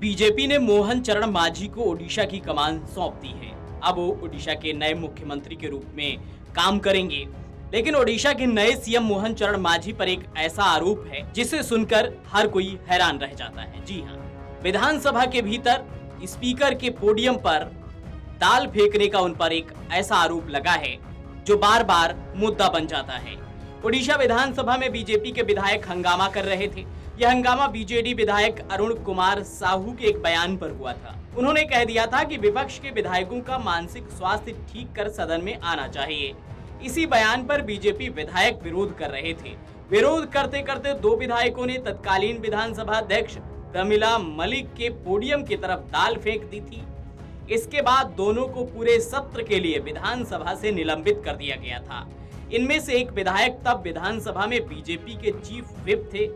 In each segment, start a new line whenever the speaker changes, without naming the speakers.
BJP ने मोहन चरण मांझी को ओडिशा की कमान सौंप दी है। अब वो ओडिशा के नए मुख्यमंत्री के रूप में काम करेंगे। लेकिन ओडिशा के नए सीएम मोहन चरण मांझी पर एक ऐसा आरोप है जिसे सुनकर हर कोई हैरान रह जाता है। जी हाँ, विधानसभा के भीतर स्पीकर के पोडियम पर दाल फेंकने का उन पर एक ऐसा आरोप लगा है जो बार बार मुद्दा बन जाता है। ओडिशा विधानसभा में बीजेपी के विधायक हंगामा कर रहे थे। यह हंगामा बीजेडी विधायक अरुण कुमार साहू के एक बयान पर हुआ था। उन्होंने कह दिया था कि विपक्ष के विधायकों का मानसिक स्वास्थ्य ठीक कर सदन में आना चाहिए। इसी बयान पर बीजेपी विधायक विरोध कर रहे थे। विरोध करते करते दो विधायकों ने तत्कालीन विधानसभा अध्यक्ष प्रमिला मलिक के पोडियम की तरफ दाल फेंक दी थी। इसके बाद दोनों को पूरे सत्र के लिए विधानसभा से निलंबित कर दिया गया था। इनमें से एक विधायक तब विधानसभा में बीजेपी के चीफ व्हिप थे,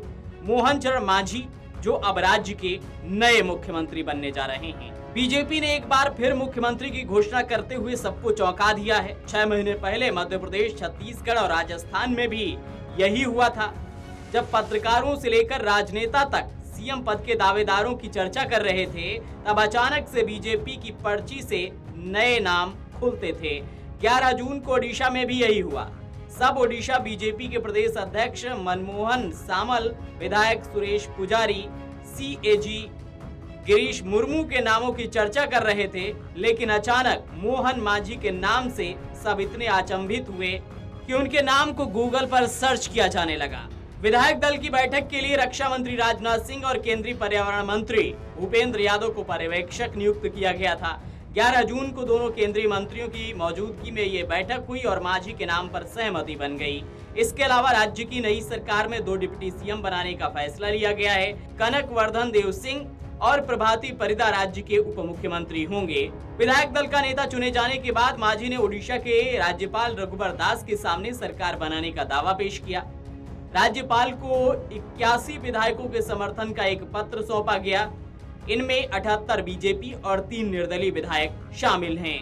मोहन चरण मांझी, जो अब राज्य के नए मुख्यमंत्री बनने जा रहे हैं। बीजेपी ने एक बार फिर मुख्यमंत्री की घोषणा करते हुए सबको चौंका दिया है। 6 महीने पहले मध्य प्रदेश, छत्तीसगढ़ और राजस्थान में भी यही हुआ था। जब पत्रकारों से लेकर राजनेता तक सीएम पद के दावेदारों की चर्चा कर रहे थे, तब अचानक से बीजेपी की पर्ची से नए नाम खुलते थे। 11 जून को ओडिशा में भी यही हुआ। सब ओडिशा बीजेपी के प्रदेश अध्यक्ष मनमोहन सामल, विधायक सुरेश पुजारी, सीएजी गिरीश मुर्मू के नामों की चर्चा कर रहे थे। लेकिन अचानक मोहन मांझी के नाम से सब इतने अचंभित हुए कि उनके नाम को गूगल पर सर्च किया जाने लगा। विधायक दल की बैठक के लिए रक्षा मंत्री राजनाथ सिंह और केंद्रीय पर्यावरण मंत्री भूपेंद्र यादव को पर्यवेक्षक नियुक्त किया गया था। 11 जून को दोनों केंद्रीय मंत्रियों की मौजूदगी में ये बैठक हुई और मांझी के नाम पर सहमति बन गई। इसके अलावा राज्य की नई सरकार में 2 डिप्टी सीएम बनाने का फैसला लिया गया है। कनक वर्धन देव सिंह और प्रभाती परिदा राज्य के उप मुख्यमंत्री होंगे। विधायक दल का नेता चुने जाने के बाद मांझी ने ओडिशा के राज्यपाल रघुबर दास के सामने सरकार बनाने का दावा पेश किया। राज्यपाल को 81 विधायकों के समर्थन का एक पत्र सौंपा गया। इनमें 78 बीजेपी और 3 निर्दलीय विधायक शामिल हैं।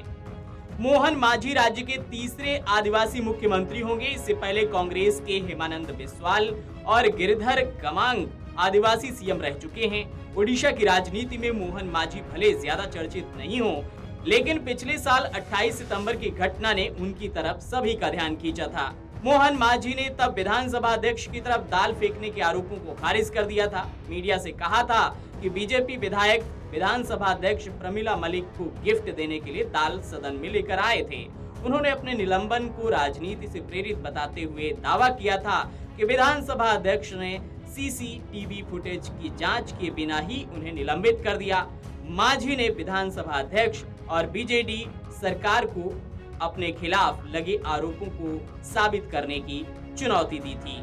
मोहन मांझी राज्य के तीसरे आदिवासी मुख्यमंत्री होंगे। इससे पहले कांग्रेस के हेमानंद बिस्वाल और गिरिधर गमांग आदिवासी सीएम रह चुके हैं। ओडिशा की राजनीति में मोहन मांझी भले ज्यादा चर्चित नहीं हो, लेकिन पिछले साल 28 सितंबर की घटना ने उनकी तरफ सभी का ध्यान खींचा था। मोहन मांझी ने तब विधानसभा अध्यक्ष की तरफ दाल फेंकने के आरोपों को खारिज कर दिया था। मीडिया से कहा था कि बीजेपी विधायक विधानसभा अध्यक्ष प्रमिला मलिक को गिफ्ट देने के लिए दाल सदन में लेकर आए थे। उन्होंने अपने निलंबन को राजनीति से प्रेरित बताते हुए दावा किया था कि विधानसभा अध्यक्ष ने सीसीटीवी फुटेज की जांच किए बिना ही उन्हें निलंबित कर दिया। मांझी ने विधानसभा अध्यक्ष और बीजेडी सरकार को अपने खिलाफ लगे आरोपों को साबित करने की चुनौती दी थी।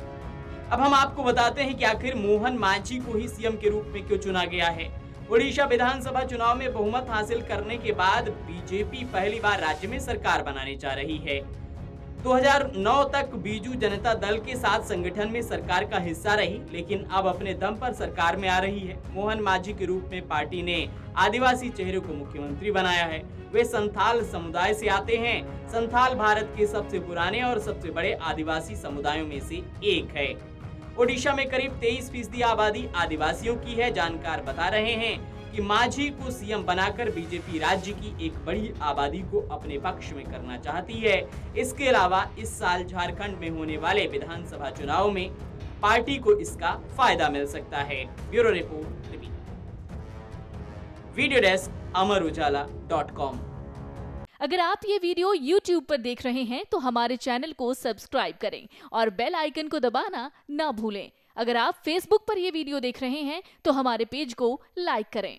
अब हम आपको बताते हैं कि आखिर मोहन मांझी को ही सीएम के रूप में क्यों चुना गया है। ओडिशा विधानसभा चुनाव में बहुमत हासिल करने के बाद बीजेपी पहली बार राज्य में सरकार बनाने जा रही है। 2009 तक बीजू जनता दल के साथ संगठन में सरकार का हिस्सा रही, लेकिन अब अपने दम पर सरकार में आ रही है। मोहन मांझी के रूप में पार्टी ने आदिवासी चेहरे को मुख्यमंत्री बनाया है। वे संथाल समुदाय से आते हैं। संथाल भारत के सबसे पुराने और सबसे बड़े आदिवासी समुदायों में से एक है। ओडिशा में करीब 23% आबादी आदिवासियों की है। जानकार बता रहे हैं कि मांझी को सीएम बनाकर बीजेपी राज्य की एक बड़ी आबादी को अपने पक्ष में करना चाहती है। इसके अलावा इस साल झारखंड में होने वाले विधानसभा चुनाव में पार्टी को इसका फायदा मिल सकता है। Bureau report, video desk, amarujala.com।
अगर आप ये वीडियो YouTube पर देख रहे हैं तो हमारे चैनल को सब्सक्राइब करें और बेल आइकन को दबाना ना भूलें। अगर आप Facebook पर ये वीडियो देख रहे हैं तो हमारे पेज को लाइक करें।